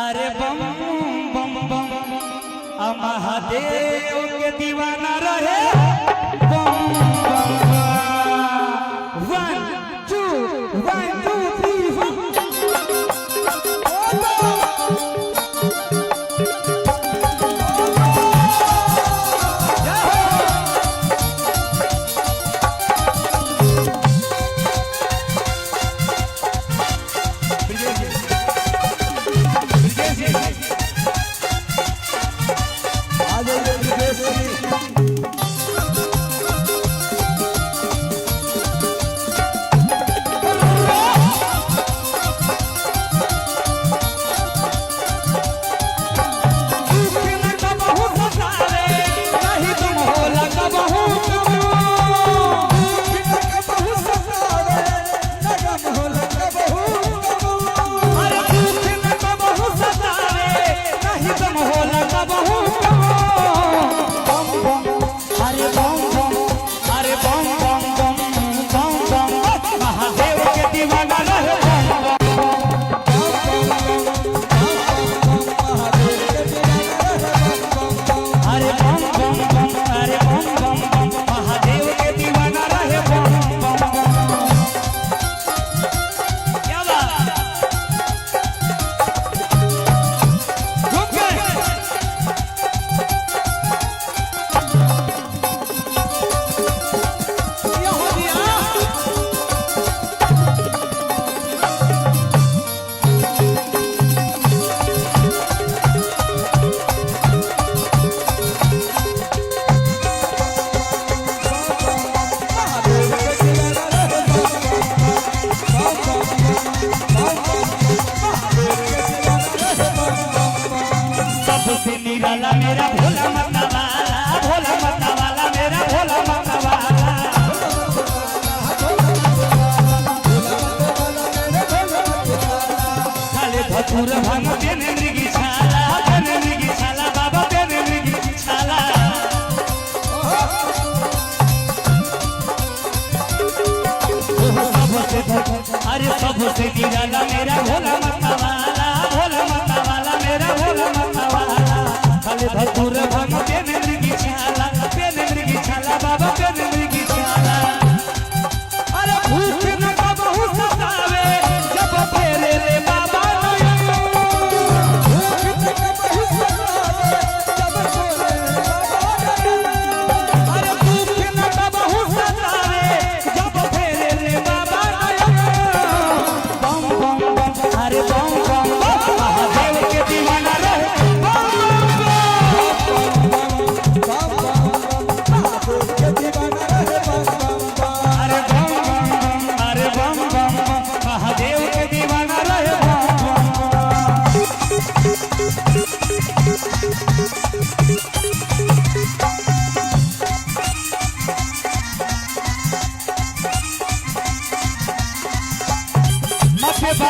अरे बम बम बम महादेव के दीवाना रहे बम बम वन टू 3 निराला मेरा भोला मत वाला मेरा भोला मत वाला खाले धतूर भांग देने मृगी छाला बाबा देने मृगी छाला अरे सबसे निराला मेरा भोला मत वाला मेरा भोला मत वाला खाले धतूर भांग देने मृगी छाला बाबा देने मृगी छाला अरे भूख न कबहू सतावे जब फेरे रे बाबा अरे भूख न कबहू सतावे जब फेरे रे बाबा बम बम बम अरे बम बम महादेव के दीवाना रहे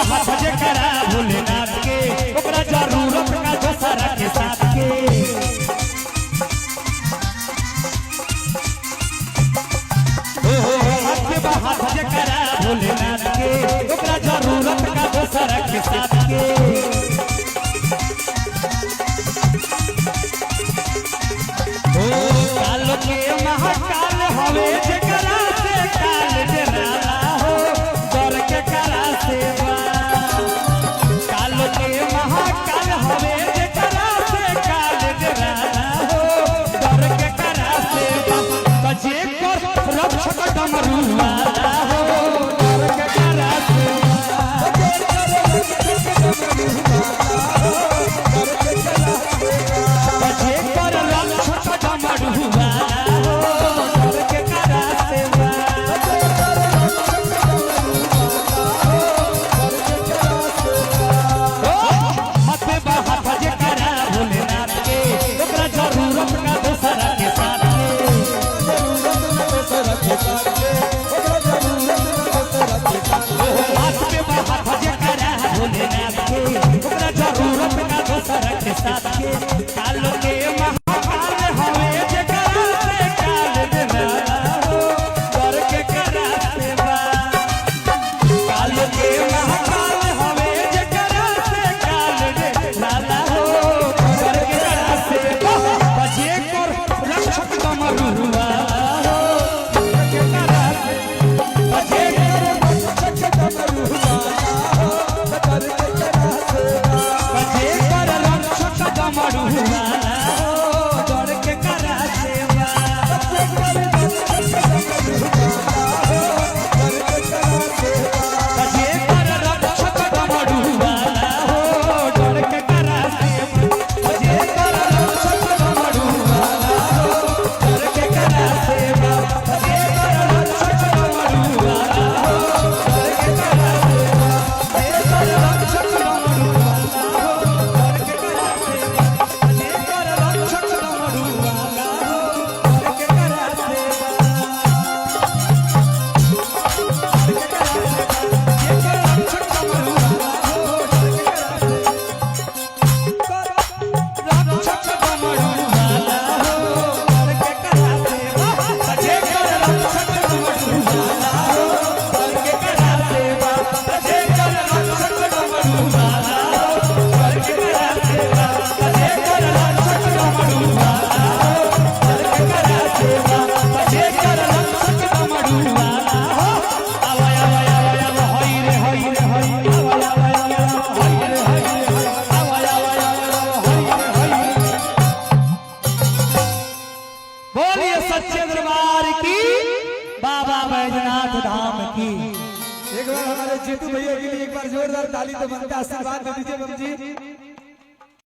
हाथ जकरा भोलेनाथ के ओकरा जरूरत का दोसरा के साथ के हाथ जकरा भोलेनाथ के ओकरा जरूरत का दोसरा के साथ के काल के महाकाल हवे जकरा से काल डराला हो डर के करा से महाकाल हवे जकरा से काल डराला हो डर के करा से बजे कर रक्षक डमरू वाला हो डर के करा से बजे कर रक्षक डमरू वाला हो डर के करा से साथ के काल के महाकाल हवे जकरा से काल डराला हो डर के करा से काल के महाकाल हवे जकरा से काल डराला की। एक बार हमारे जीतू भैया के लिए एक बार जोरदार ताली तो बनता है, आशीर्वाद दे दीजिए बम जी।